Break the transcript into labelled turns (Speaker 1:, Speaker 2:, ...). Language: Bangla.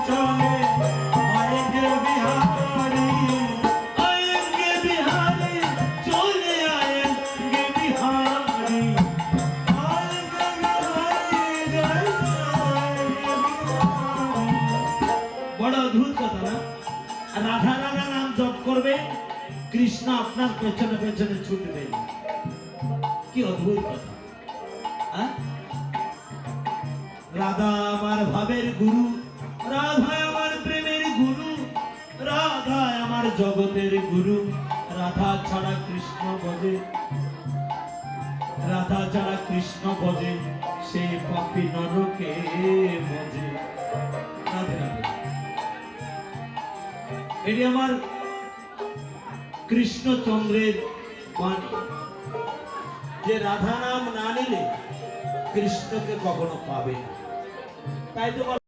Speaker 1: चले आएंगे बिहारी चले आएंगे बिहारी बड़ा अद्भुत कथा ना राधा राधा नाम जप करबे कृष्ण আপনার পেছনে পেছনে ছুটবে কি অদ্ভুত কথা রাধা আমার ভাবের গুরু রাধা আমার প্রেমের গুরু রাধা আমার জগতের গুরু রাধা ছাড়া কৃষ্ণ ভজে রাধা ছাড়া কৃষ্ণ ভজে সে পাপী নরকে ভজে রাধে রাধে এটি আমার কৃষ্ণচন্দ্রের বাণী যে রাধা নাম না নিলে কৃষ্ণকে কখনো পাবে না তাই তো